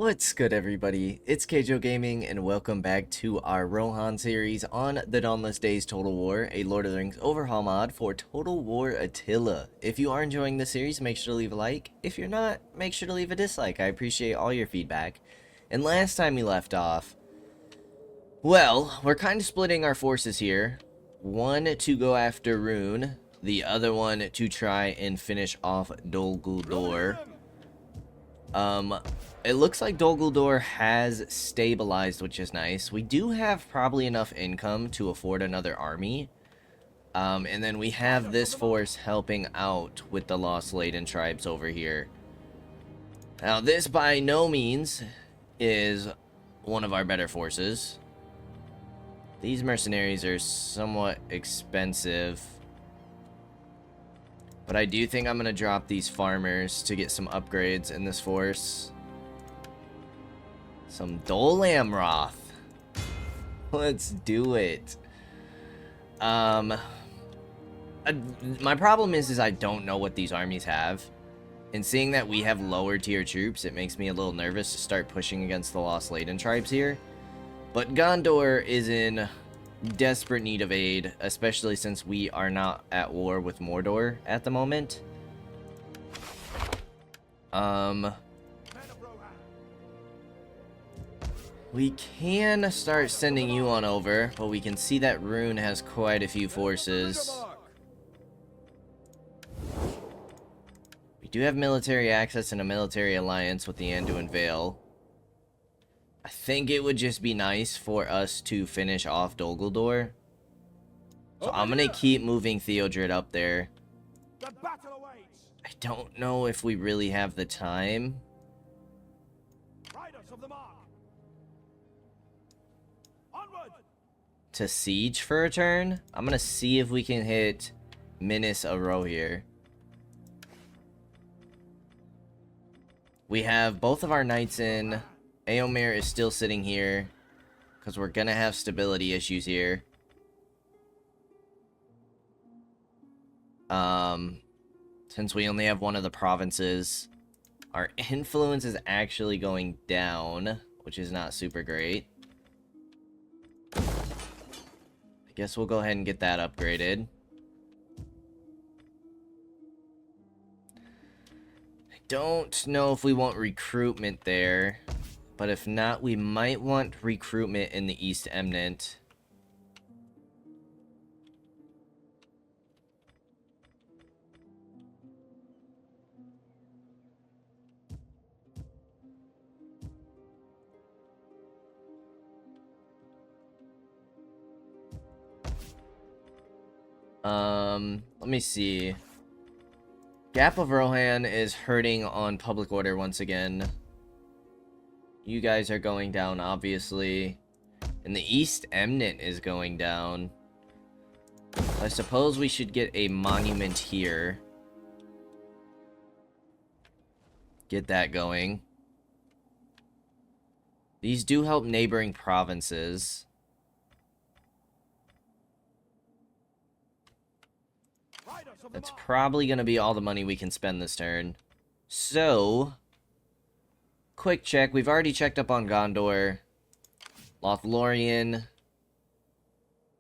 What's good, everybody? It's Kaige-O Gaming, and welcome back to our Rohan series on the Dawnless Days Total War, a Lord of the Rings overhaul mod for Total War Attila. If you are enjoying this series, make sure to leave a like. If you're not, make sure to leave a dislike. I appreciate all your feedback. And last time we left off, well, we're kind of splitting our forces here. One to go after Rune, the other one to try and finish off Dol Guldur. It looks like Dol Guldur has stabilized, which is nice. We do have probably enough income to afford another army. And then we have this force helping out with the Lost Laden tribes over here. Now, this by no means is one of our better forces. These mercenaries are somewhat expensive. But I do think I'm going to drop these farmers to get some upgrades in this force. Some Dol Amroth. Let's do it. My problem is I don't know what these armies have. And seeing that we have lower tier troops, it makes me a little nervous to start pushing against the Lost Laden tribes here. But Gondor is in desperate need of aid, especially since we are not at war with Mordor at the moment. We can start sending you on over, but we can see that Rune has quite a few forces. We do have military access and a military alliance with the Anduin Vale. I think it would just be nice for us to finish off Dol Guldur. So I'm gonna keep moving Theodred up there. I don't know if we really have the time to siege for a turn. I'm gonna see if we can hit Minas a row here. We have both of our knights in. Eomer is still sitting here because we're gonna have stability issues here. Since we only have one of the provinces, our influence is actually going down, which is not super great. I guess we'll go ahead and get that upgraded. I don't know if we want recruitment there. But if not, we might want recruitment in the East Eminent. Let me see. Gap of Rohan is hurting on public order once again. You guys are going down, obviously. And the East Eminent is going down. I suppose we should get a monument here. Get that going. These do help neighboring provinces. That's probably going to be all the money we can spend this turn. So, quick check. We've already checked up on Gondor. Lothlorien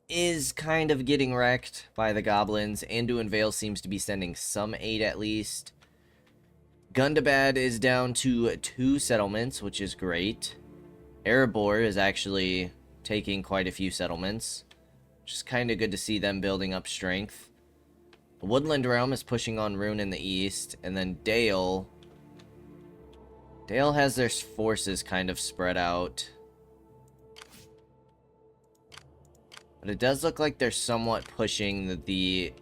is kind of getting wrecked by the goblins. Anduin Vale seems to be sending some aid at least. Gundabad is down to 2 settlements, which is great. Erebor is actually taking quite a few settlements, which is kind of good to see them building up strength. The Woodland Realm is pushing on Rune in the east, and then Dale has their forces kind of spread out. But it does look like they're somewhat pushing the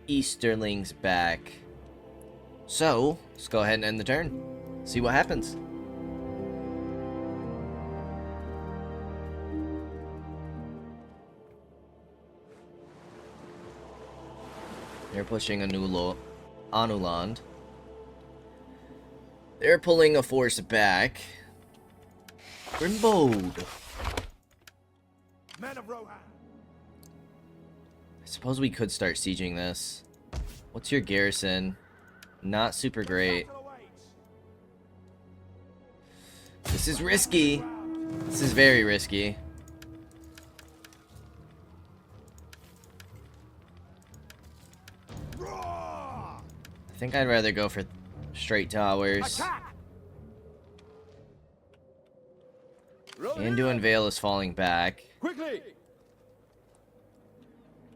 Easterlings back. So, let's go ahead and end the turn. See what happens. They're pushing Anuland. They're pulling a force back. Grimbode. Men of Rohan. I suppose we could start sieging this. What's your garrison? Not super great. This is risky. This is very risky. I think I'd rather go for straight towers. Anduin Vale is falling back. Quickly.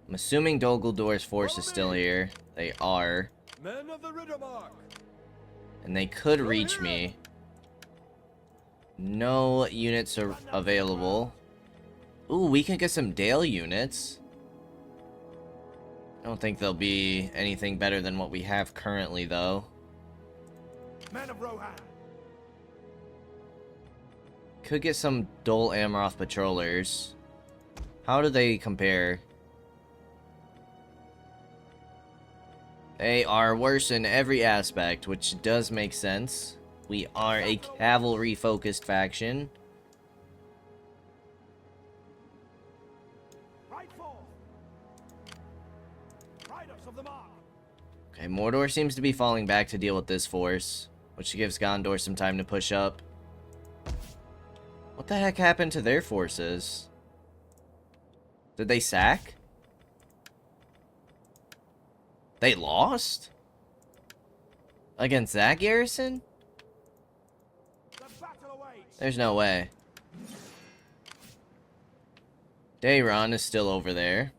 I'm assuming Dol Guldur's force is still here. They are. Men of the Riddermark. And they could reach me. No units are available. Ooh, we can get some Dale units. I don't think they'll be anything better than what we have currently, though. Men of Rohan. Could get some Dol Amroth patrollers. How do they compare? They are worse in every aspect, which does make sense. We are a cavalry-focused faction. Okay, Mordor seems to be falling back to deal with this force, which gives Gondor some time to push up. What the heck happened to their forces? Did they sack? They lost? Against that garrison? There's no way. Daeron is still over there.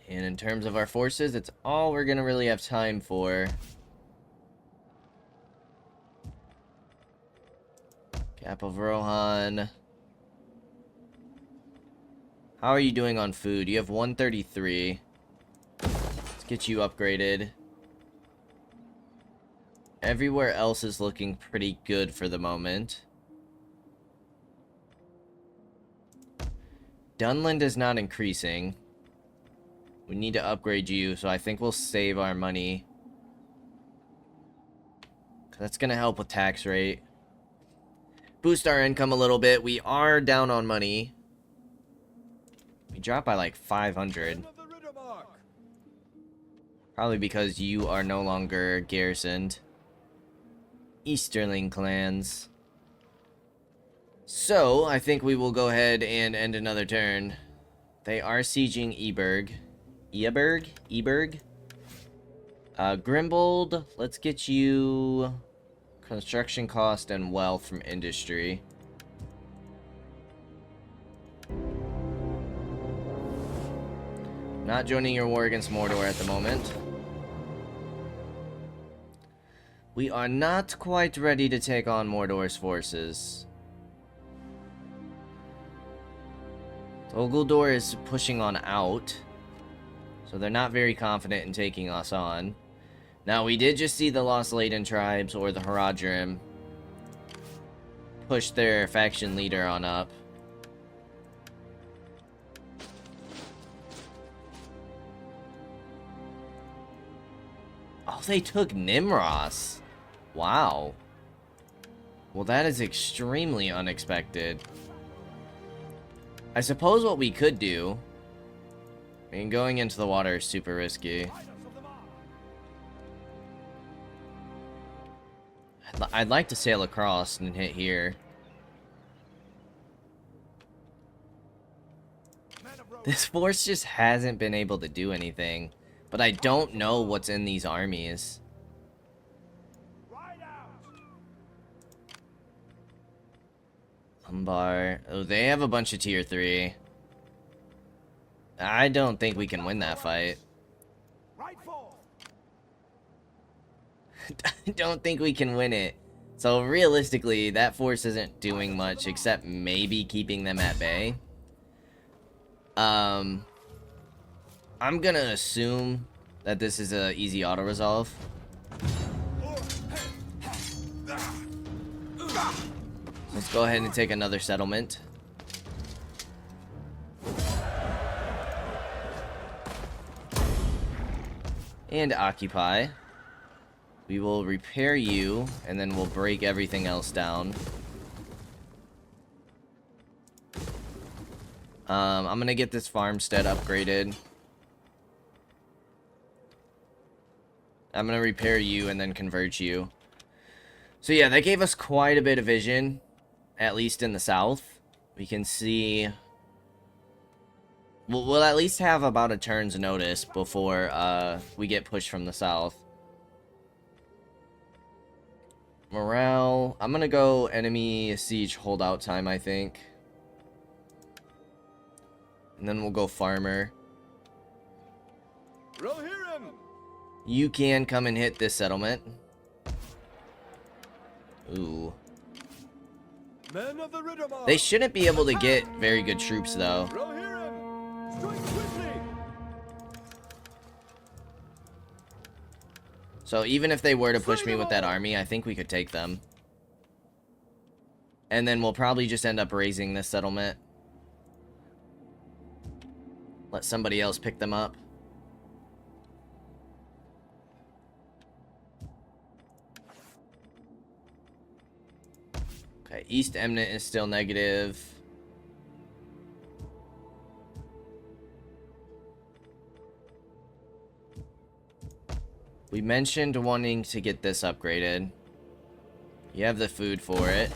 And in terms of our forces, it's all we're gonna really have time for. Cap of Rohan. How are you doing on food? You have 133. Let's get you upgraded. Everywhere else is looking pretty good for the moment. Dunland is not increasing. We need to upgrade you, so I think we'll save our money. That's gonna help with tax rate. Boost our income a little bit. We are down on money. We dropped by like 500. Probably because you are no longer garrisoned. Easterling clans. So, I think we will go ahead and end another turn. They are sieging Eberg. Eberg? Grimbold, let's get you construction cost and wealth from industry. Not joining your war against Mordor at the moment. We are not quite ready to take on Mordor's forces. Dol Guldur is pushing on out, so they're not very confident in taking us on. Now, we did just see the Lost Leyden tribes, or the Haradrim, push their faction leader on up. Oh, they took Nimros. Wow. Well, that is extremely unexpected. I suppose what we could do... I mean, going into the water is super risky. I'd like to sail across and hit here. This force just hasn't been able to do anything. But I don't know what's in these armies. Umbar. Oh, they have a bunch of tier 3. I don't think we can win that fight. I don't think we can win it. So realistically, that force isn't doing much except maybe keeping them at bay. I'm gonna assume that this is a easy auto resolve. Let's go ahead and take another settlement. And occupy. We will repair you, and then we'll break everything else down. I'm gonna get this farmstead upgraded. I'm gonna repair you and then convert you. So yeah, that gave us quite a bit of vision, at least in the south. We can see... We'll at least have about a turn's notice before we get pushed from the south. Morale. I'm gonna go enemy siege holdout time, I think. And then we'll go farmer. Rohirrim! You can come and hit this settlement. Ooh. Men of the Riddermark! They shouldn't be able to get very good troops, though. Rohirrim! Strike quickly! So even if they were to push me with that army, I think we could take them. And then we'll probably just end up raising this settlement. Let somebody else pick them up. Okay, East Eminent is still negative. We mentioned wanting to get this upgraded. You have the food for it.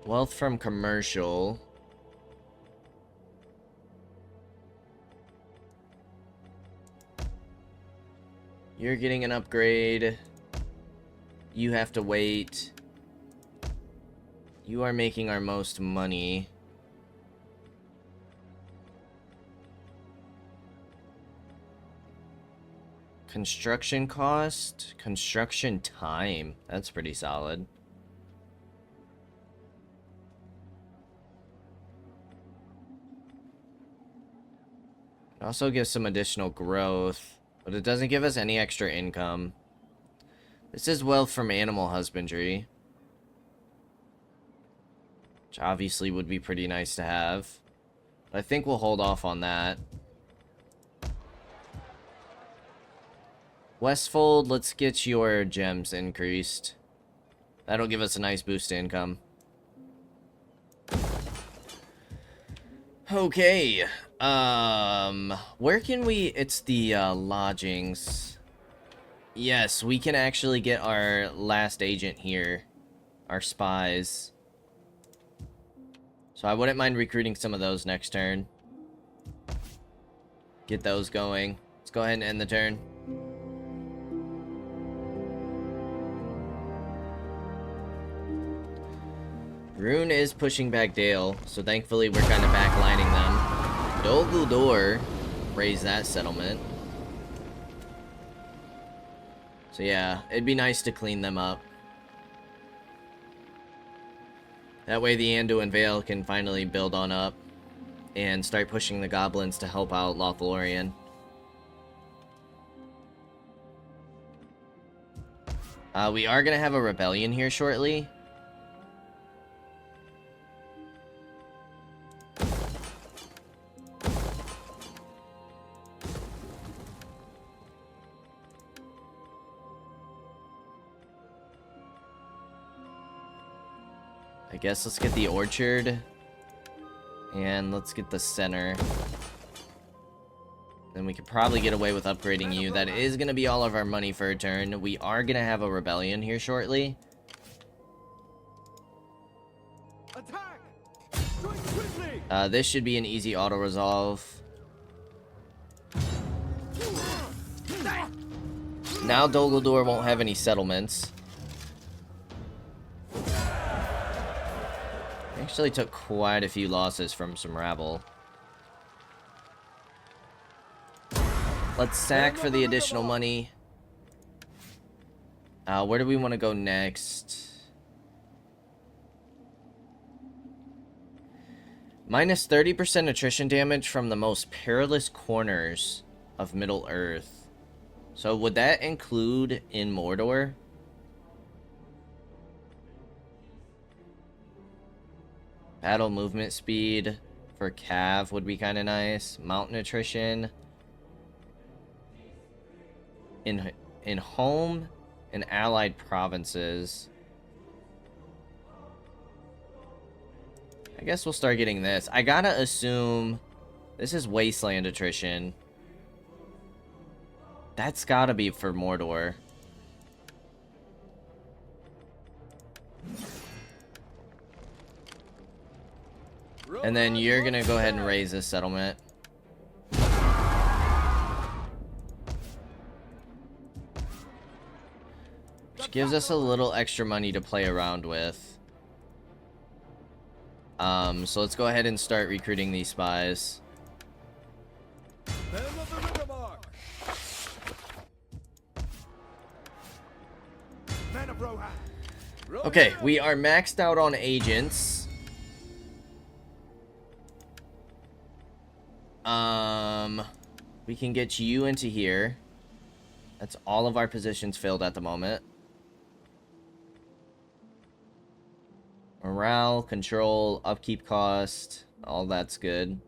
Wealth from commercial. You're getting an upgrade. You have to wait. You are making our most money. Construction cost? Construction time. That's pretty solid. It also gives some additional growth, but it doesn't give us any extra income. This is wealth from animal husbandry, which obviously would be pretty nice to have. But I think we'll hold off on that. Westfold, let's get your gems increased. That'll give us a nice boost to income. Okay. Where can we... It's the, lodgings. Yes, we can actually get our last agent here. Our spies. So I wouldn't mind recruiting some of those next turn. Get those going. Let's go ahead and end the turn. Rune is pushing back Dale, so thankfully we're kind of backlining them. Guldur raised that settlement. So yeah, it'd be nice to clean them up. That way the Anduin Vale can finally build on up and start pushing the goblins to help out Lothlorien. We are going to have a rebellion here shortly. I guess let's get the orchard. And let's get the center. Then we could probably get away with upgrading you. That is going to be all of our money for a turn. We are going to have a rebellion here shortly. Attack! Strike quickly! This should be an easy auto-resolve. Now Guldur won't have any settlements. Actually took quite a few losses from some rabble. Let's sack for the additional money. Where do we want to go next? Minus 30% attrition damage from the most perilous corners of Middle Earth. So would that include in Mordor? Battle movement speed for Cav would be kind of nice. Mountain attrition. In home and allied provinces. I guess we'll start getting this. I gotta assume this is Wasteland attrition. That's gotta be for Mordor. And then you're gonna go ahead and raise this settlement. Which gives us a little extra money to play around with. So let's go ahead and start recruiting these spies. Men of the Riddermark. Men of Rohan. Okay, we are maxed out on agents. We can get you into here. That's all of our positions filled at the moment. Morale, control, upkeep cost, all that's good.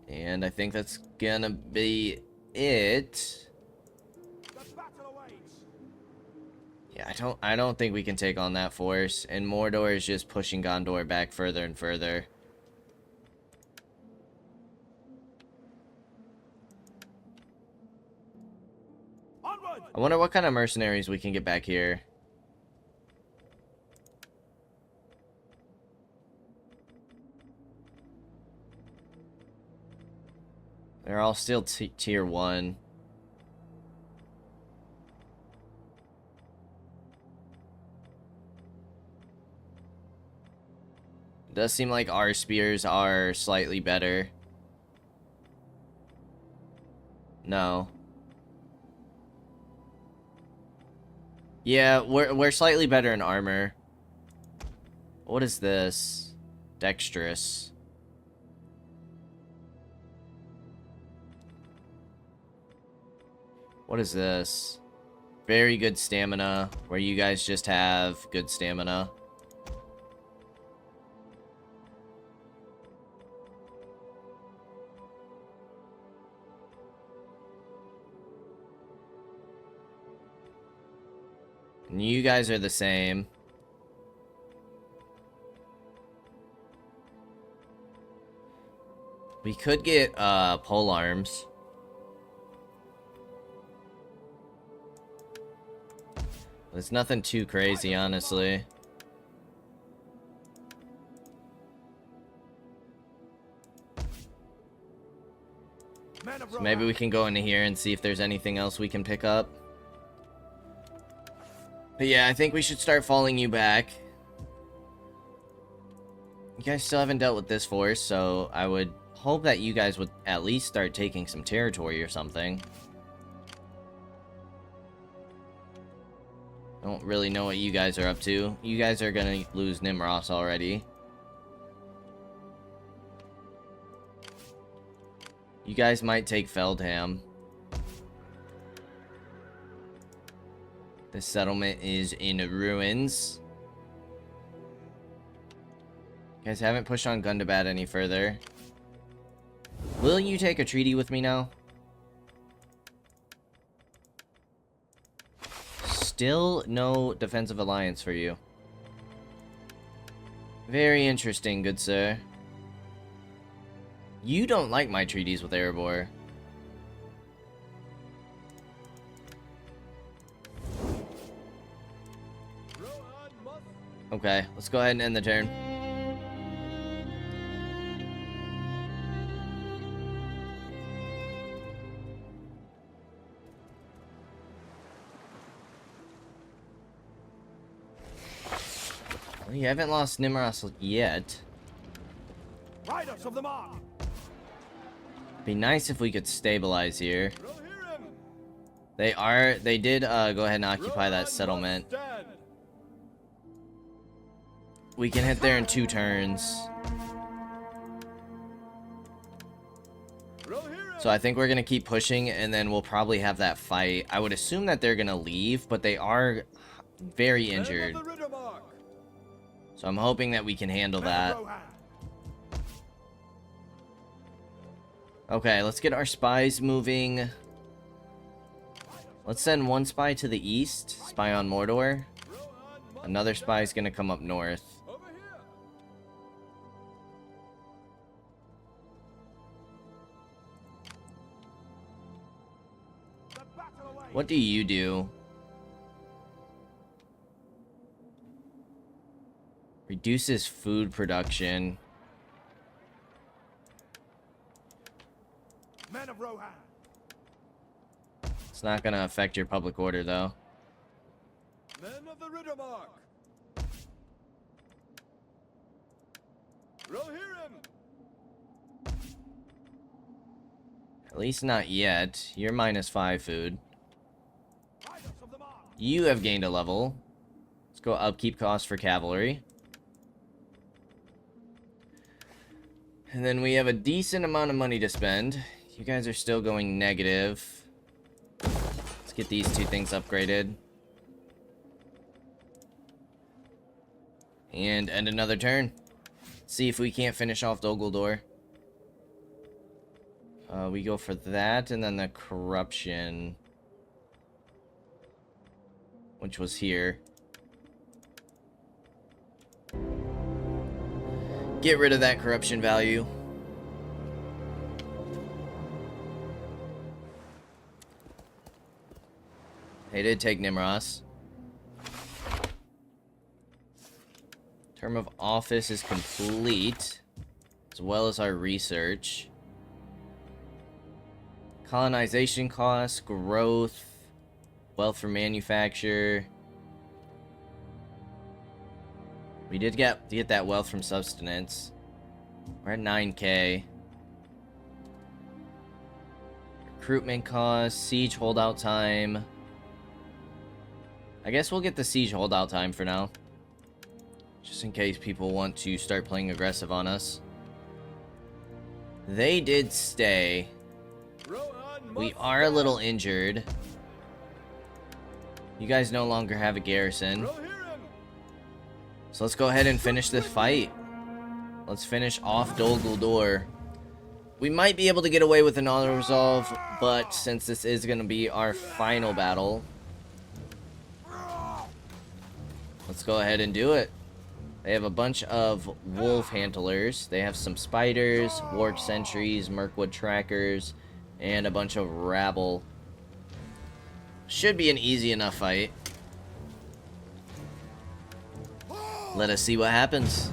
And I think that's gonna be it. Yeah, I don't think we can take on that force, and Mordor is just pushing Gondor back further and further. I wonder what kind of mercenaries we can get back here. They're all still tier 1. It does seem like our spears are slightly better. No. Yeah, we're slightly better in armor. What is this? Dexterous. What is this? Very good stamina, where you guys just have good stamina. And you guys are the same. We could get pole arms. It's nothing too crazy, honestly. So maybe we can go into here and see if there's anything else we can pick up. But yeah, I think we should start falling you back. You guys still haven't dealt with this force, so I would hope that you guys would at least start taking some territory or something. I don't really know what you guys are up to. You guys are gonna lose Nimros already. You guys might take Feldham. The settlement is in ruins. You guys haven't pushed on Gundabad any further. Will you take a treaty with me now? Still no defensive alliance for you. Very interesting, good sir. You don't like my treaties with Erebor. Okay, let's go ahead and end the turn. Well, you haven't lost Nimros yet. Riders of the Mark. Be nice if we could stabilize here. They did go ahead and occupy that settlement. We can hit there in 2 turns. So I think we're gonna keep pushing, and then we'll probably have that fight. I would assume that they're gonna leave, but they are very injured. So I'm hoping that we can handle that. Okay, let's get our spies moving. Let's send one spy to the east, spy on Mordor. Rohan must Another spy is gonna come up north. over here. The battle awaits. What do you do? Reduces food production. Men of Rohan. It's not gonna affect your public order though. Men of the Riddermark. Rohirrim. At least not yet. You're -5 food. Riders of the Mark. You have gained a level. Let's go upkeep costs for cavalry. And then we have a decent amount of money to spend. You guys are still going negative. Let's get these two things upgraded. And end another turn. See if we can't finish off Guldur. We go for that, and then the corruption, which was here. Get rid of that corruption value. They did take Nimros. Term of office is complete, as well as our research. Colonization costs, growth, wealth for manufacture. We did get that wealth from subsistence. We're at 9k. Recruitment costs, siege holdout time. I guess we'll get the siege holdout time for now. Just in case people want to start playing aggressive on us. They did stay. Rohan We must are a stand. little injured. You guys no longer have a garrison. Rohirrim. So let's go ahead and finish this fight. Let's finish off Dol Guldur. We might be able to get away with an auto resolve, but since this is going to be our final battle, let's go ahead and do it. They have a bunch of wolf handlers. They have some spiders, warg sentries, Mirkwood trackers, and a bunch of rabble. Should be an easy enough fight. Let us see what happens.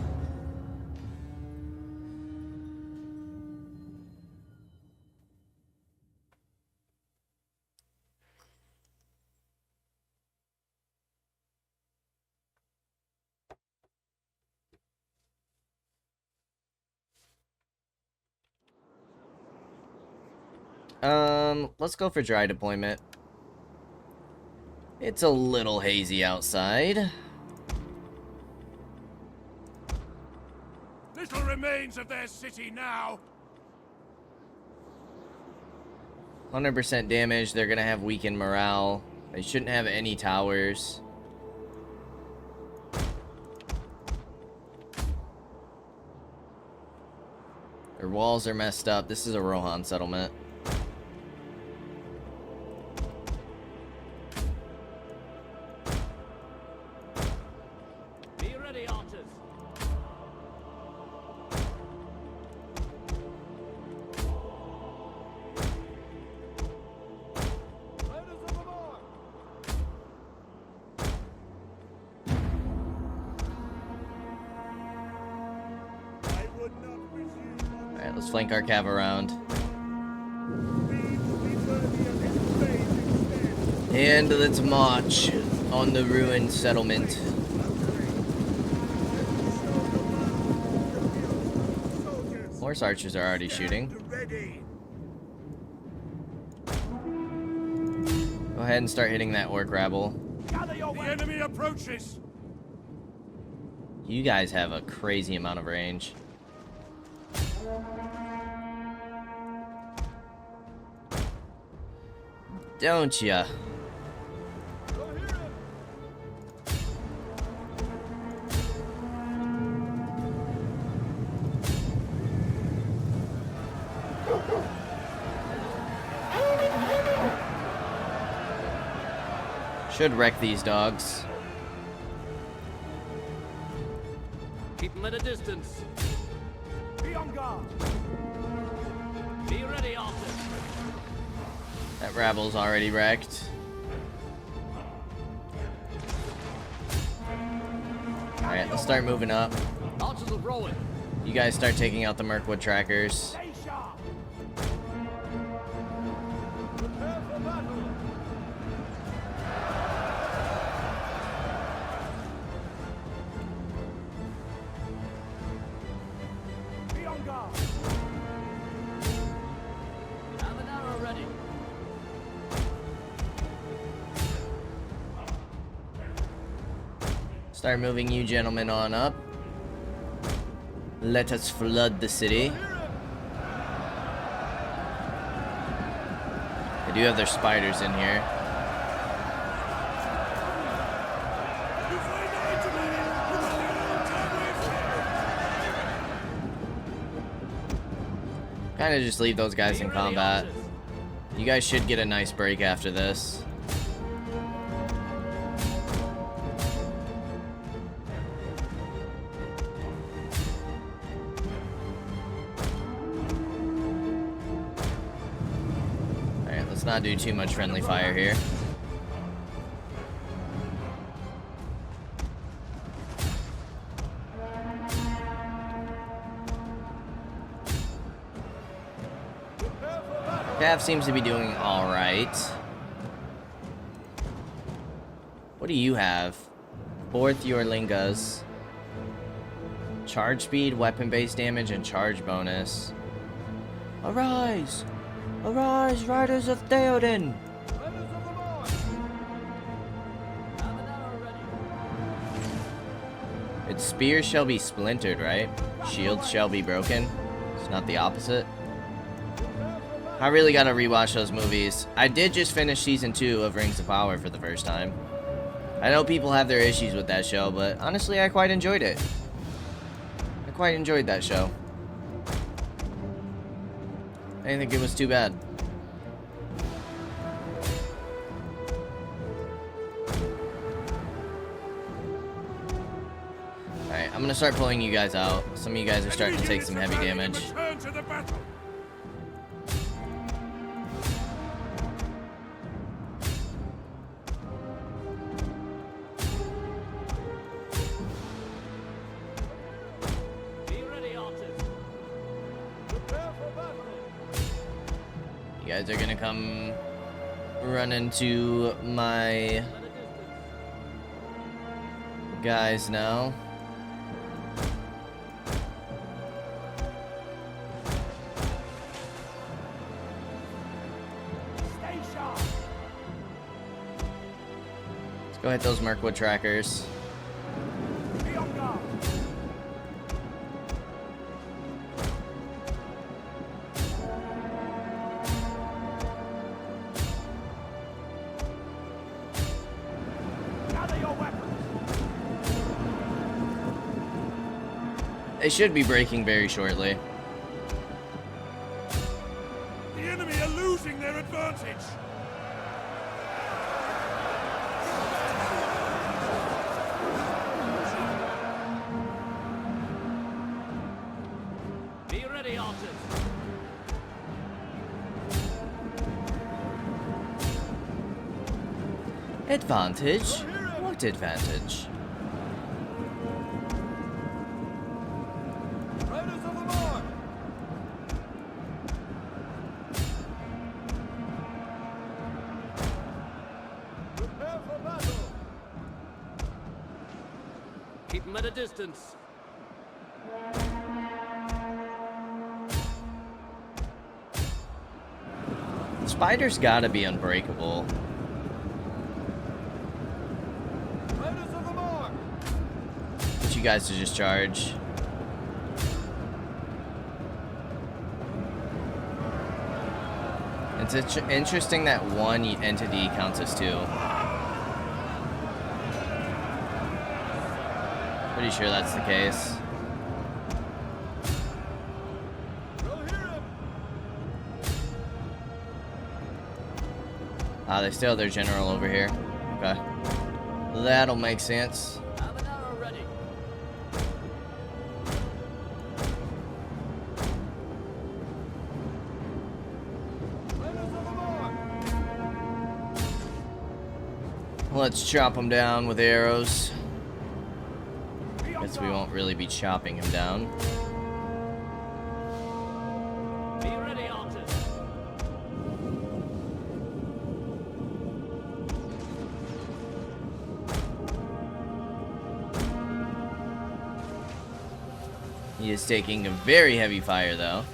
Let's go for dry deployment. It's a little hazy outside. Little remains of their city now. 100% damage. They're gonna have weakened morale. They shouldn't have any towers. Their walls are messed up. This is a Rohan settlement. Be ready, archers. Riders of the Mark. I would not presume on Alright, let's flank our cav around. speed to be worthy of his fate instead. And let's march on the ruined settlement. Soldiers, Horse archers are already shooting. stand ready. Go ahead and start hitting that orc rabble. Gather your the enemy approaches. You guys have a crazy amount of range. Don't ya? Rohirrim. Should wreck these dogs. Keep them at a distance. Be on guard. Be ready, Arthur. That rabble's already wrecked. Alright, let's start moving up. Archers of Rohan. You guys start taking out the Mirkwood trackers. Stay sharp. Prepare for battle. Be on guard. Have an arrow ready. Start moving you gentlemen on up. Let us flood the city. They do have their spiders in here. You find the enemy. You will need a long time waiting. Kind of just leave those guys in Be ready, combat. archers. You guys should get a nice break after this. Alright, let's not do too much friendly fire here. Prepare for battle. Cav seems to be doing alright. What do you have? Fourth Yorlingas. Charge speed, weapon base damage, and charge bonus. Arise! Arise, riders of Theoden! Riders of the Lord. Have an arrow ready. Its spear shall be splintered, right? Shield shall be broken. It's not the opposite. I really gotta rewatch those movies. I did just finish season 2 of Rings of Power for the first time. I know people have their issues with that show, but honestly, I quite enjoyed it. I quite enjoyed that show. I didn't think it was too bad. Alright, I'm gonna start pulling you guys out. Some of you guys are starting to take some heavy damage. Return to the battle. Be ready, archers. Prepare for battle. You guys are gonna come run into my At a distance. guys now. Stay sharp. Let's go hit those Mirkwood trackers. Be on guard. Gather your weapons. They should be breaking very shortly. The enemy are losing their advantage. Be ready, archers. Advantage? What advantage? Riders of the Lord. Prepare for battle. Keep them at a distance. Spider's gotta be unbreakable. Riders of the Lord. Get you guys to just charge. It's interesting that one entity counts as 2. Pretty sure that's the case. We'll hear him. Ah, they still have their general over here. Okay. That'll make sense. Have an arrow ready. Let's chop him down with arrows. Guess we won't really be chopping him down. Be ready, archers. He is taking a very heavy fire, though.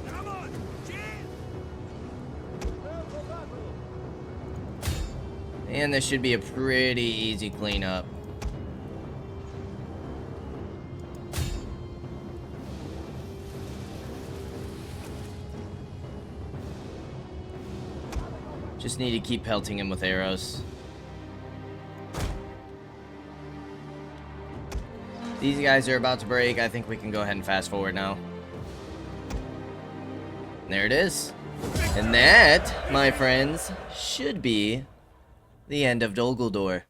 Come on, cheers! And this should be a pretty easy cleanup. Just need to keep pelting him with arrows. These guys are about to break. I think we can go ahead and fast forward now. There it is. And that, my friends, should be the end of Guldur.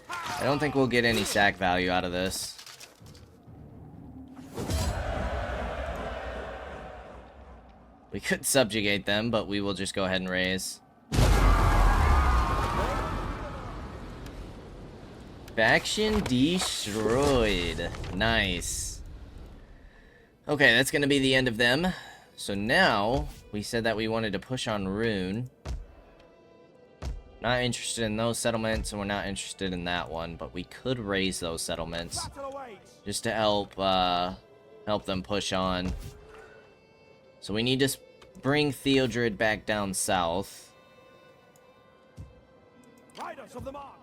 I don't think we'll get any sack value out of this. We could subjugate them, but we will just go ahead and raise. Faction destroyed. Nice. Okay, that's gonna be the end of them. So now, we said that we wanted to push on Rune. Not interested in those settlements, and we're not interested in that one, but we could raise those settlements. Battle awaits. Just to help them push on. So we need to bring Theodred back down south. Riders of the mark.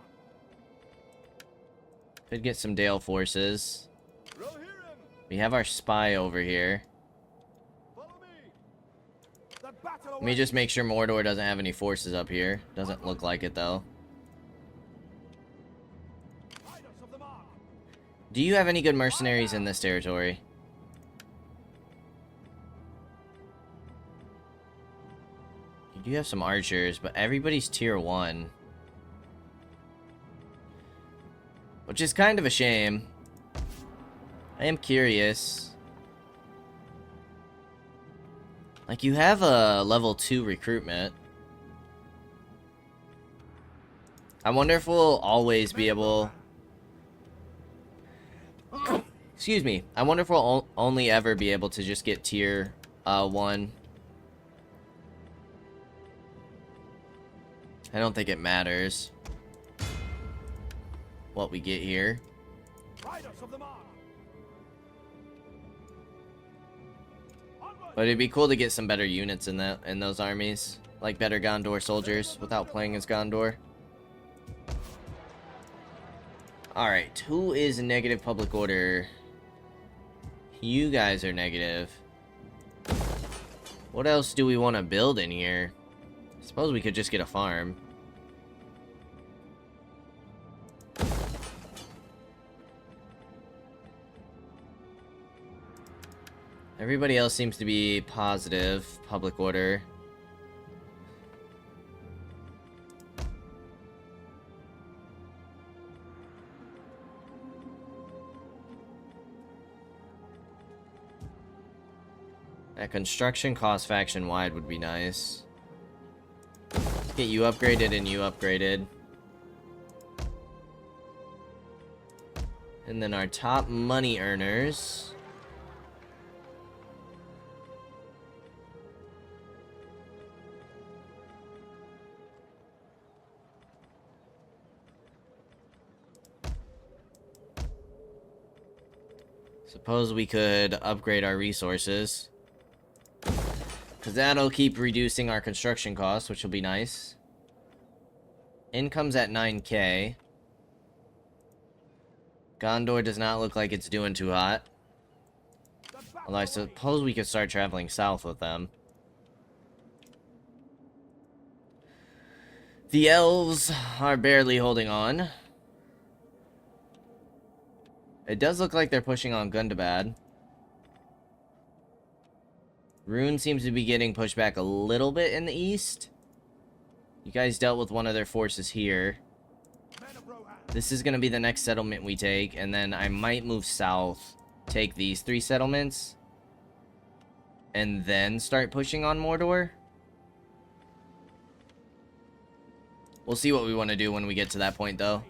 Could get some Dale forces. Rohan, We have our spy over here. follow me. The battle Let me just make sure Mordor doesn't have any forces up here. Doesn't look like it, though. Riders of the mark. Do you have any good mercenaries in this territory? You do have some archers, but everybody's tier 1. Which is kind of a shame. I am curious. Like, you have a level 2 recruitment. I wonder if we'll always be able... Excuse me. I wonder if we'll only ever be able to just get tier 1. I don't think it matters what we get here. Riders of the mark. But it'd be cool to get some better units in those armies. Like better Gondor soldiers without playing as Gondor. Alright, who is negative public order? You guys are negative. What else do we want to build in here? I suppose we could just get a farm. Everybody else seems to be positive public order. That construction cost faction wide would be nice. Let's get you upgraded and you upgraded. And then our top money earners. Suppose we could upgrade our resources. Because that'll keep reducing our construction costs, which will be nice. Income's at 9k. Gondor does not look like it's doing too hot. Although I suppose we could start traveling south with them. The elves are barely holding on. It does look like they're pushing on Gundabad. Rune seems to be getting pushed back a little bit in the east. You guys dealt with one of their forces here. This is going to be the next settlement we take, and then I might move south, take these 3 settlements, and then start pushing on Mordor. We'll see what we want to do when we get to that point, though.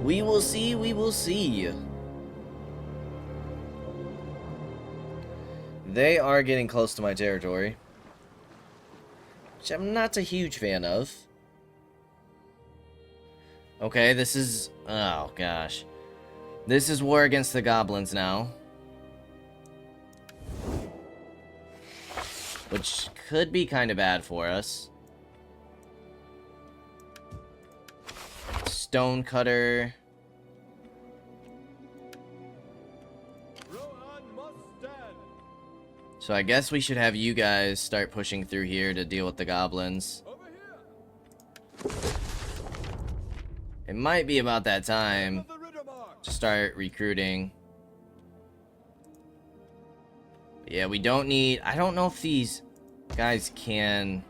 We will see, we will see. They are getting close to my territory, which I'm not a huge fan of. Okay, this is... oh, gosh. This is war against the goblins now. Which could be kind of bad for us. Stonecutter. Rohan must stand. So I guess we should have you guys start pushing through here to deal with the goblins. Over here. It might be about that time Of the Riddermark. to start recruiting. But yeah, we don't need... I don't know if these guys can...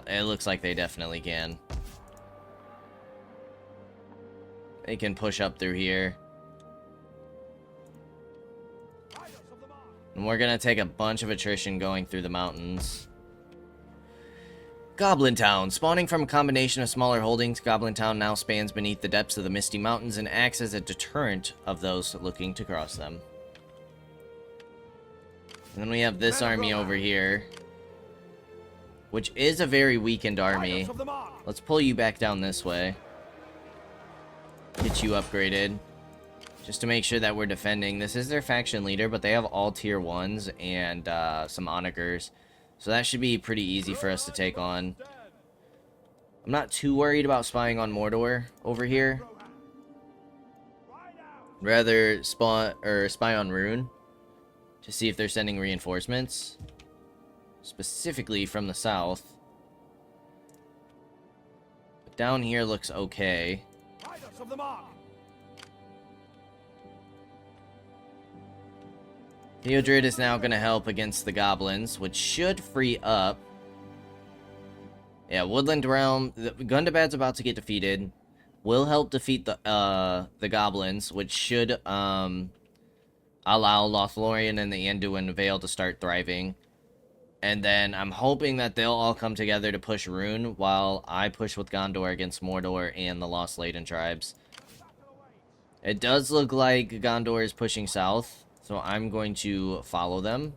it looks like they definitely can. They can push up through here. And we're gonna take a bunch of attrition going through the mountains. Goblin Town. Spawning from a combination of smaller holdings, Goblin Town now spans beneath the depths of the Misty Mountains and acts as a deterrent of those looking to cross them. And then we have this army over here, which is a very weakened army. Let's pull you back down this way. Get you upgraded. Just to make sure that we're defending. This is their faction leader, but they have all tier 1s and some onagers. So that should be pretty easy for us to take on. I'm not too worried about spying on Mordor over here. Rather spy on Rune to see if they're sending reinforcements, specifically from the south. But down here looks okay. Of the mark. Theodred is now going to help against the goblins, which should free up. Yeah, Woodland Realm. Gundabad's about to get defeated. Will help defeat the goblins, which should allow Lothlorien and the Anduin Vale to start thriving. And then I'm hoping that they'll all come together to push Rune while I push with Gondor against Mordor and the Lost Leyden tribes. It does look like Gondor is pushing south, so I'm going to follow them.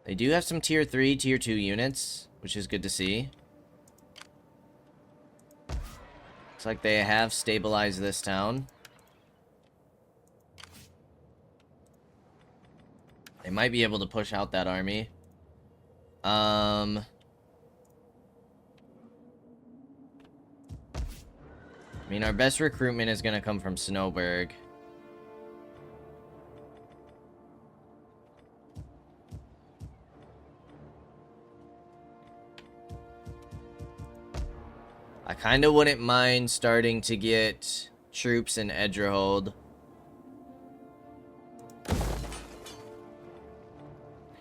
They do have some tier 3, tier 2 units, which is good to see. Looks like they have stabilized this town. They might be able to push out that army. I mean, our best recruitment is going to come from Snowberg. I kind of wouldn't mind starting to get troops in Edgerhold.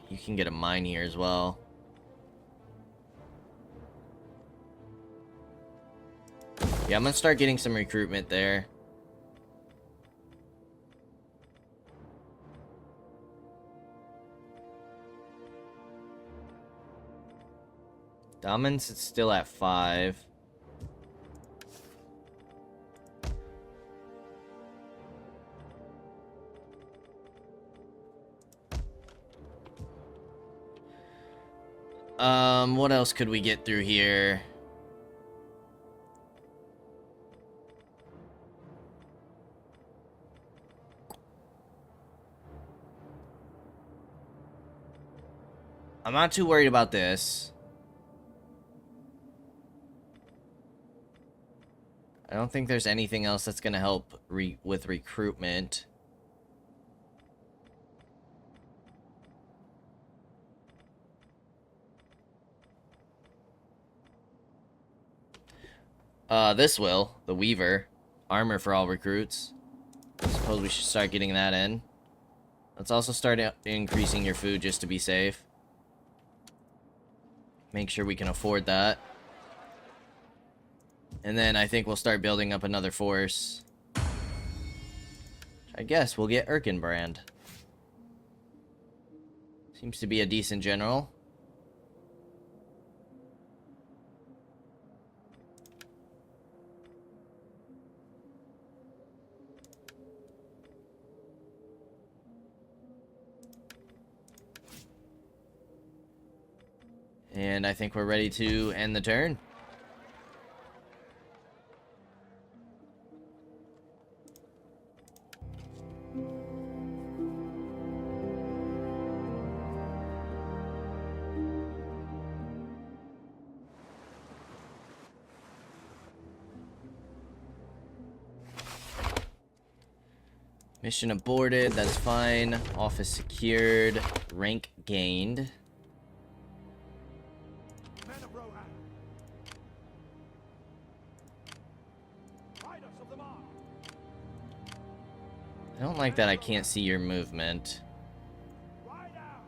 You can get a mine here as well. Yeah, I'm gonna start getting some recruitment there. Dominance is still at 5. What else could we get through here? I'm not too worried about this. I don't think there's anything else that's gonna help with recruitment. This will. The Weaver. Armor for all recruits. I suppose we should start getting that in. Let's also start increasing your food just to be safe. Make sure we can afford that. And then I think we'll start building up another force. I guess we'll get Erkenbrand. Seems to be a decent general. And I think we're ready to end the turn. Mission aborted, that's fine. Office secured. Rank gained. Men of Rohan. Riders of the mark. I don't like that I can't see your movement. Ride out.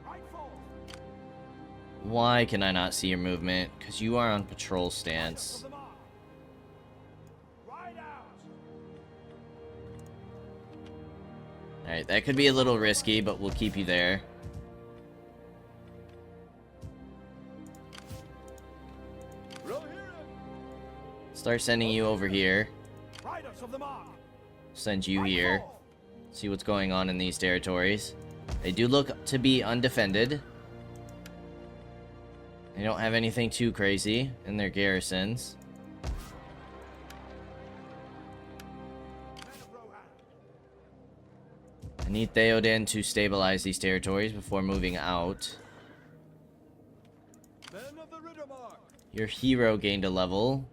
Right forth. Why can I not see your movement? Because you are on patrol stance. Of the mark. Ride out. Alright, that could be a little risky, but we'll keep you there. Start sending you over here. Riders of the mark. Send you Right here. forth. See what's going on in these territories. They do look to be undefended. They don't have anything too crazy in their garrisons. Men of Rohan. I need Theoden to stabilize these territories before moving out. Men of the Riddermark. Your hero gained a level.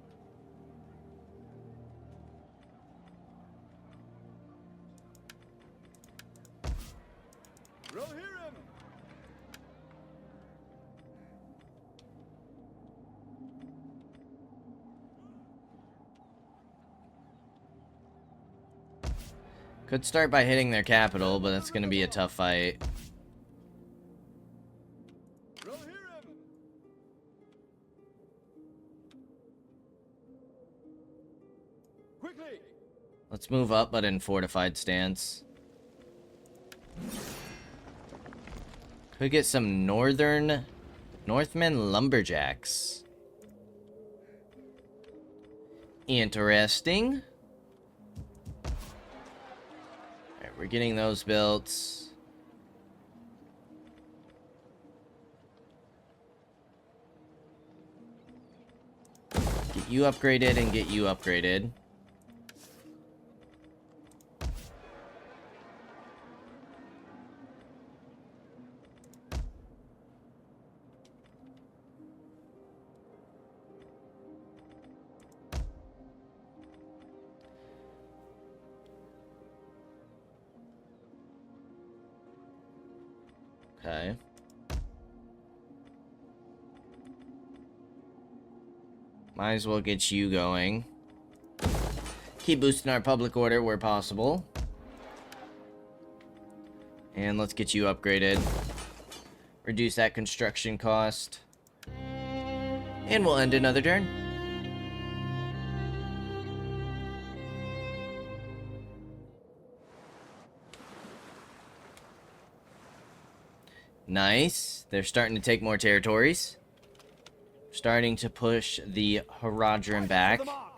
Rohirrim. Could start by hitting their capital, but that's going to be a tough fight. Rohirrim. Quickly. Let's move up, but in fortified stance. Could get some Northmen lumberjacks. Interesting. Alright, we're getting those built. Get you upgraded and get you upgraded. Okay. Might as well get you going. Keep boosting our public order where possible. And let's get you upgraded. Reduce that construction cost. And we'll end another turn. Nice. They're starting to take more territories. Starting to push the Haradrim back. Of the mark.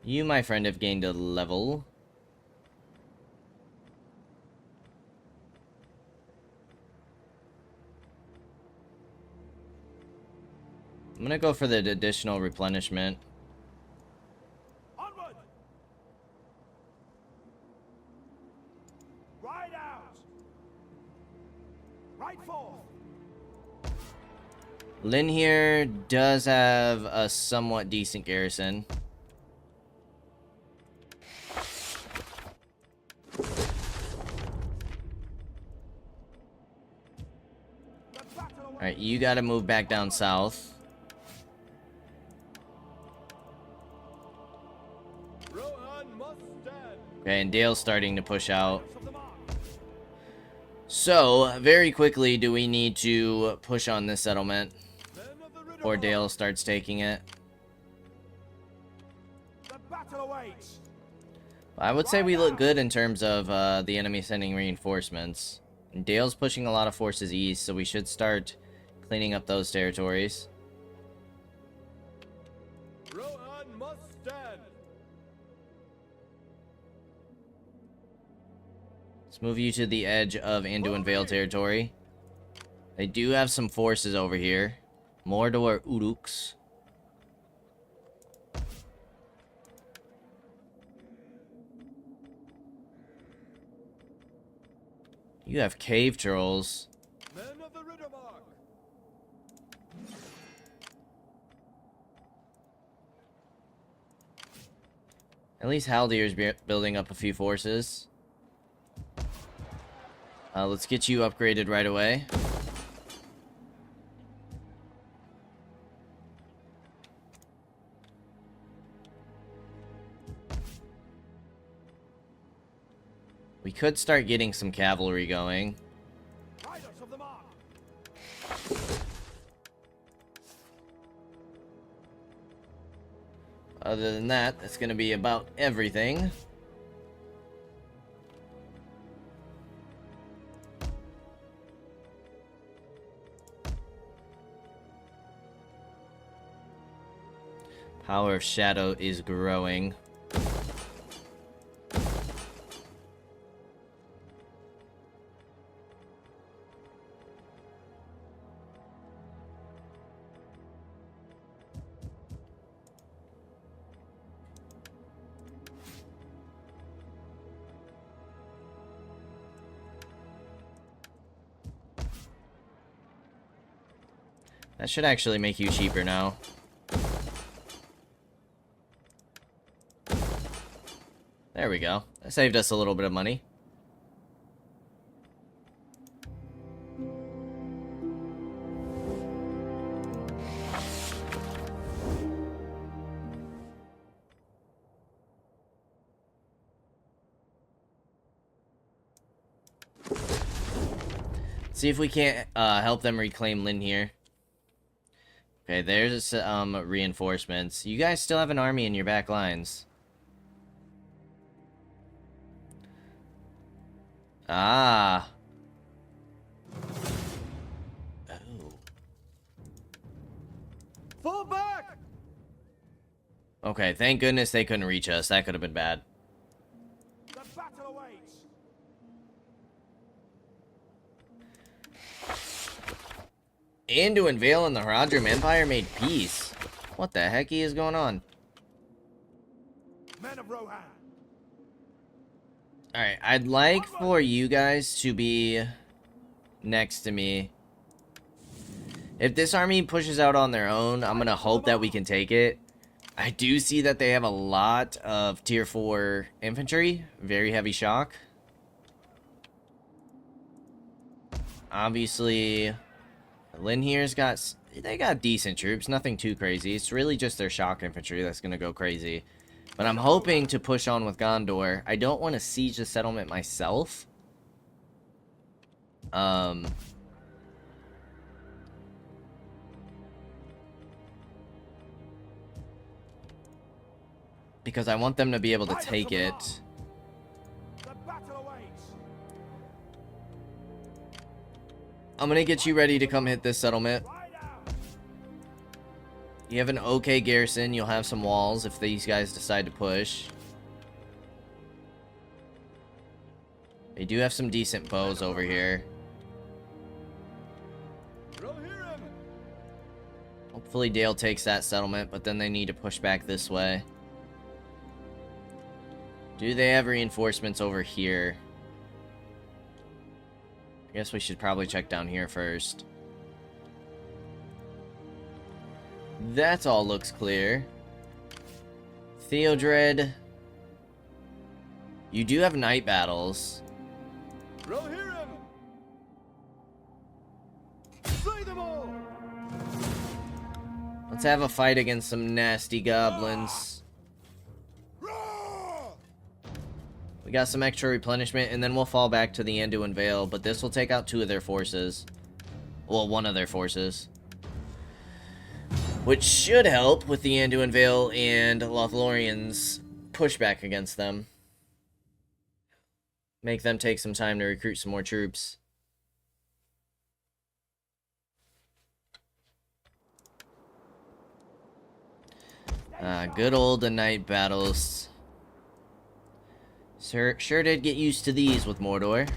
You, my friend, have gained a level. I'm gonna go for the additional replenishment. Onward. Ride out. Right forth. Lynn here does have a somewhat decent garrison. The battle awaits. Alright, you gotta move back down south. Okay, and Dale's starting to push out. So, very quickly, do we need to push on this settlement? Or Dale starts taking it? The battle awaits. I would say we look good in terms of the enemy sending reinforcements. And Dale's pushing a lot of forces east, so we should start cleaning up those territories. Rohan must stand. Let's move you to the edge of Anduin Vale territory. They do have some forces over here. Mordor Uruks. You have cave trolls. Men of the Riddermark. At least Haldir's building up a few forces. Let's get you upgraded right away. We could start getting some cavalry going. Riders of the mark. Other than that, that's going to be about everything. Power of Shadow is growing. That should actually make you cheaper now. There we go. That saved us a little bit of money. See if we can't help them reclaim Lynn here. Okay, there's reinforcements. You guys still have an army in your back lines. Ah. Oh. Fall back. Okay, thank goodness they couldn't reach us. That could have been bad. The battle awaits. Anduin Vale and the Haradrim Empire made peace. What the heck is going on? Men of Rohan. Alright, I'd like for you guys to be next to me. If this army pushes out on their own, I'm gonna hope that we can take it. I do see that they have a lot of tier 4 infantry. Very heavy shock. Obviously, Lynn here's got... They got decent troops, nothing too crazy. It's really just their shock infantry that's gonna go crazy. But I'm hoping to push on with Gondor. I don't want to siege the settlement myself. Because I want them to be able to take it. The battle awaits. I'm gonna get you ready to come hit this settlement. Ride out. You have an okay garrison. You'll have some walls if these guys decide to push. They do have some decent bows over here. Rohirrim. Hopefully Dale takes that settlement, but then they need to push back this way. Do they have reinforcements over here? I guess we should probably check down here first. That all looks clear. Theodred. You do have night battles. Rohirrim. Slay them all. Let's have a fight against some nasty goblins. Roar. got some extra replenishment, and then we'll fall back to the Anduin Vale, but this will take out 2 of their forces. Well, 1 of their forces. Which should help with the Anduin Vale and Lothlorien's pushback against them. Make them take some time to recruit some more troops. Good old night battles. Sure did get used to these with Mordor.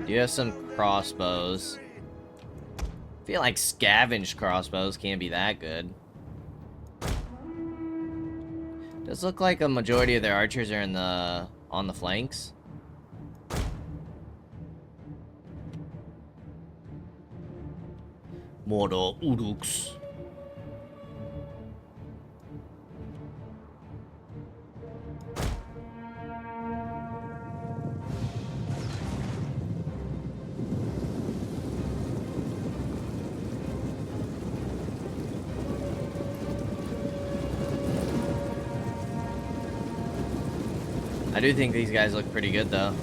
You have some crossbows. I feel like scavenged crossbows can't be that good. Does look like a majority of their archers are on the flanks. Mordor Uruks. I do think these guys look pretty good, though.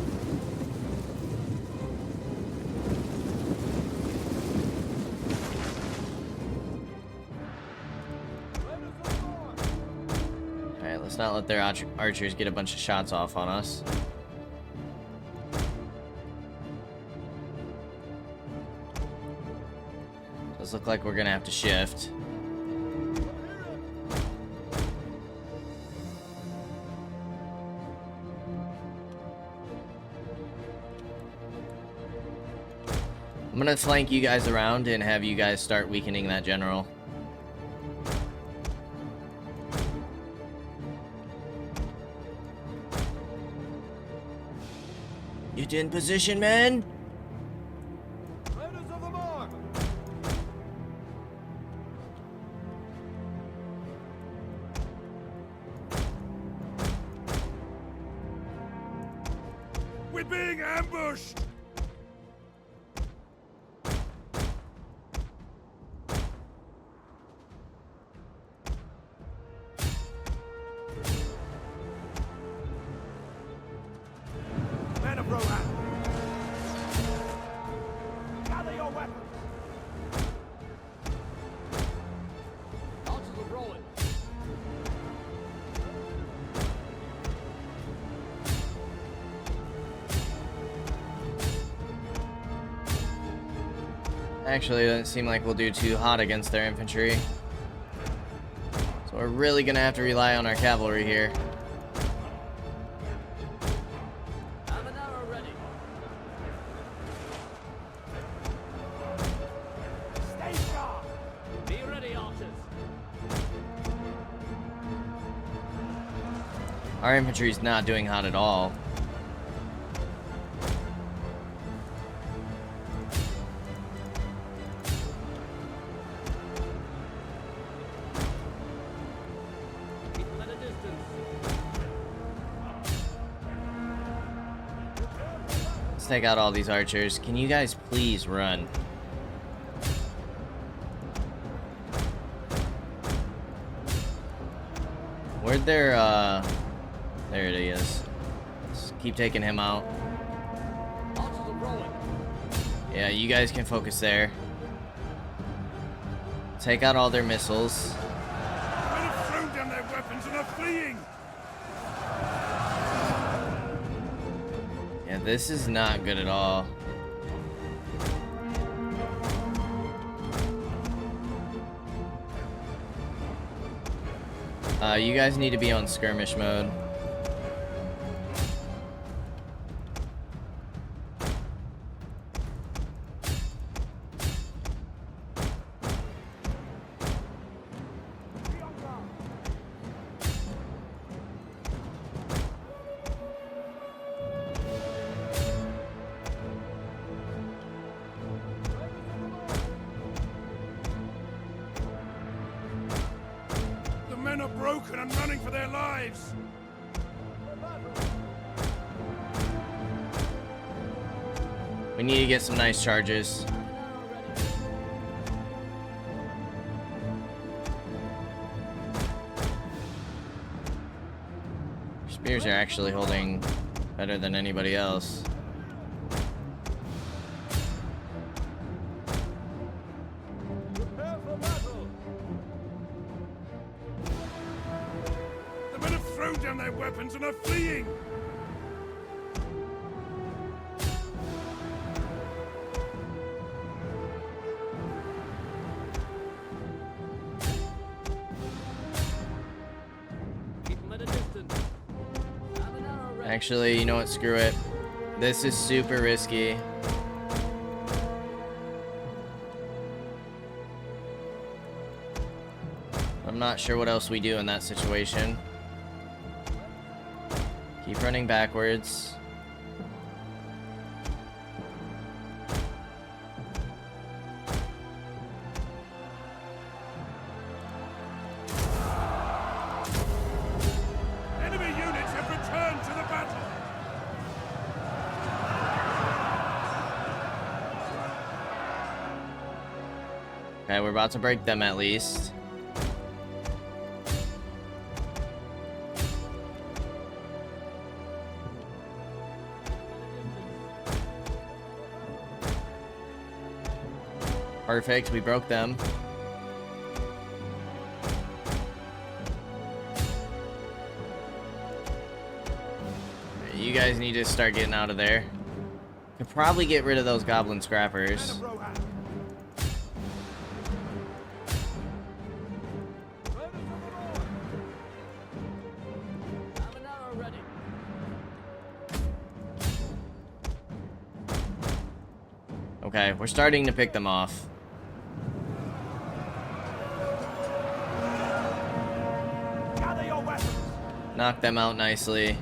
Alright, let's not let their archers get a bunch of shots off on us. Does look like we're gonna have to shift. I'm gonna flank you guys around and have you guys start weakening that general. Get in position, men! Raiders of the Mark! We're being ambushed! Men of Rohan! Gather your weapons! Archers of Rohan. Actually, it doesn't seem like we'll do too hot against their infantry. So we're really gonna have to rely on our cavalry here. Have an arrow ready. Stay sharp! Be ready, archers. Our infantry's not doing hot at all. Keep them at a distance. Let's take out all these archers. Can you guys please run? Where'd their, there it is. Let's keep taking him out. Archers of Rohan. Yeah, you guys can focus there. Take out all their missiles. Men have thrown down their weapons and are fleeing! Yeah, this is not good at all. You guys need to be on skirmish mode. broken and running for their lives. We need to get some nice charges. Spears are actually holding better than anybody else. Prepare for battle. The men have thrown down their weapons and are fleeing. Keep them at a distance. Have an arrow ready. Actually, you know what? Screw it. This is super risky. I'm not sure what else we do in that situation. Keep running backwards. Enemy units have returned to the battle. Okay, we're about to break them at least. Perfect, we broke them. You guys need to start getting out of there. Could probably get rid of those goblin scrappers. Men of Rohan. Have an arrow ready. Okay, we're starting to pick them off. Gather your weapons. Knock them out nicely.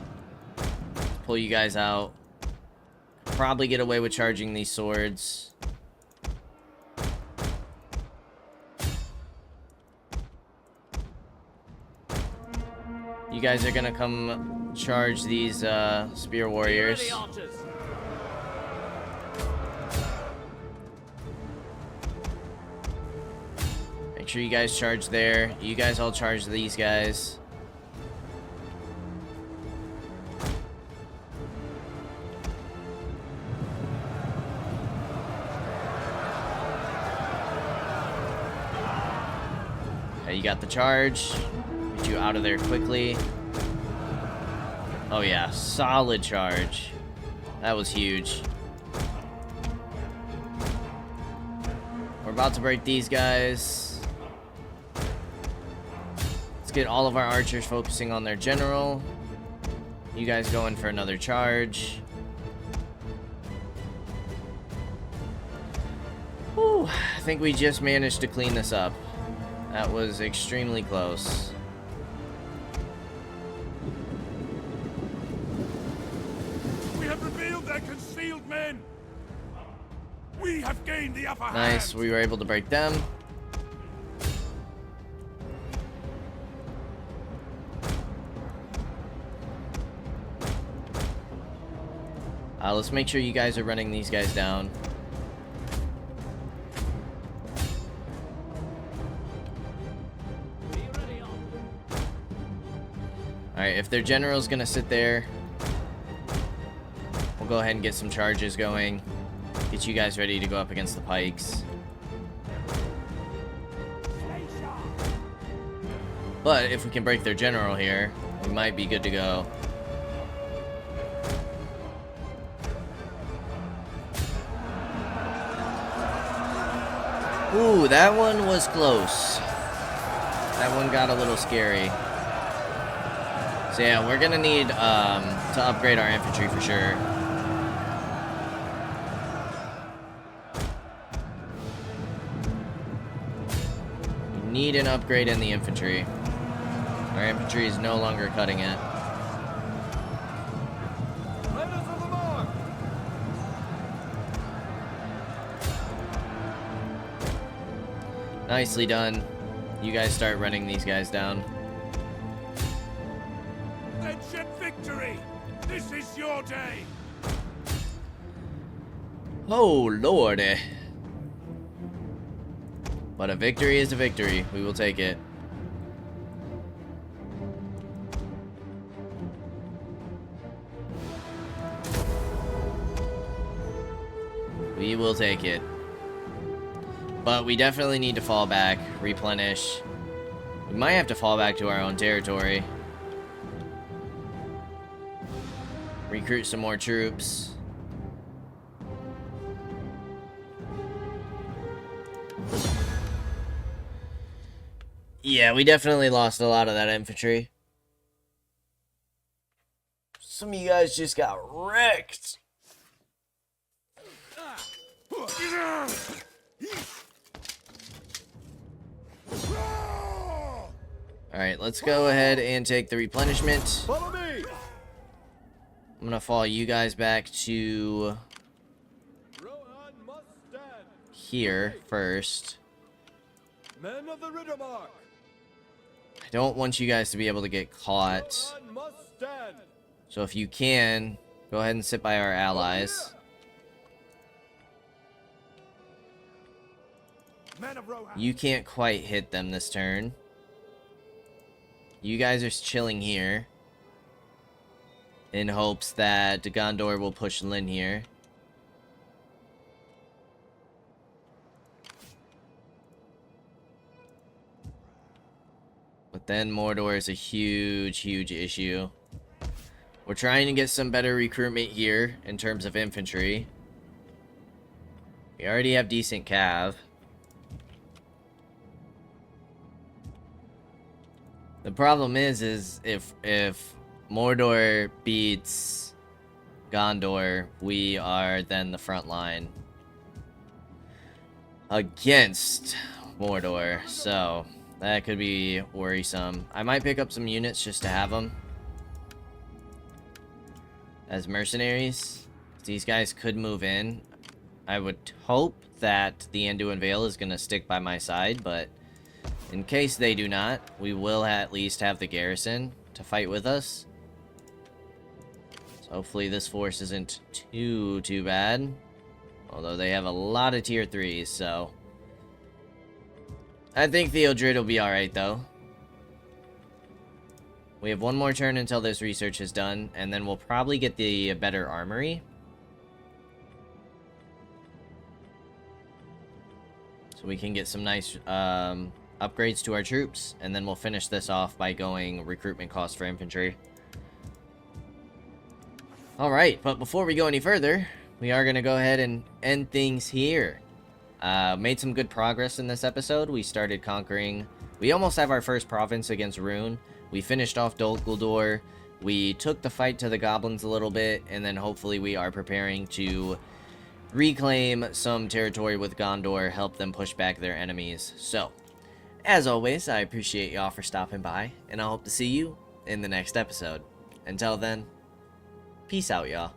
Pull you guys out. Probably get away with charging these swords. You guys are gonna come charge these spear Be warriors. ready, archers. Make sure you guys charge there. You guys all charge these guys. Okay, you got the charge. Get you out of there quickly. Oh yeah, solid charge. That was huge. We're about to break these guys. Let's get all of our archers focusing on their general. You guys going for another charge. Whew, I think we just managed to clean this up. That was extremely close. We have revealed their concealed men. We have gained the upper hand. Nice, we were able to break them. Let's make sure you guys are running these guys down. Be ready, archers. Alright, if their general's gonna sit there, we'll go ahead and get some charges going. Get you guys ready to go up against the pikes. But if we can break their general here, we might be good to go. Ooh, that one was close. That one got a little scary. So yeah, we're gonna need to upgrade our infantry for sure. We need an upgrade in the infantry. Our infantry is no longer cutting it. Riders of the mark. Nicely done. You guys start running these guys down. This is your day. Oh, Lord. But a victory is a victory. We will take it. We will take it. But we definitely need to fall back, replenish. We might have to fall back to our own territory. Recruit some more troops. Yeah, we definitely lost a lot of that infantry. Some of you guys just got wrecked. Alright, let's go ahead and take the replenishment. Follow me. I'm gonna follow you guys back to Rohan must stand. here first. Men of the Riddermark. I don't want you guys to be able to get caught. Rohan must stand. So if you can, go ahead and sit by our allies. Men of Rohan. You can't quite hit them this turn. You guys are chilling here in hopes that Guldur will push Lynn here. But then Mordor is a huge, huge issue. We're trying to get some better recruitment here in terms of infantry. We already have decent cav. The problem is if Mordor beats Gondor, we are then the front line against Mordor, so that could be worrisome. I might pick up some units just to have them as mercenaries. These guys could move in. I would hope that the Anduin Vale is going to stick by my side, but in case they do not, we will at least have the garrison to fight with us. So hopefully this force isn't too bad. Although they have a lot of tier 3s, so I think Theodred will be alright though. We have one more turn until this research is done, and then we'll probably get the better armory. So we can get some nice upgrades to our troops, and then we'll finish this off by going recruitment cost for infantry. Alright, but before we go any further, we are going to go ahead and end things here. Made some good progress in this episode. We started conquering. We almost have our first province against Rune. We finished off Guldur. We took the fight to the goblins a little bit, and then hopefully we are preparing to reclaim some territory with Gondor, help them push back their enemies. So, as always, I appreciate y'all for stopping by, and I hope to see you in the next episode. Until then, peace out, y'all.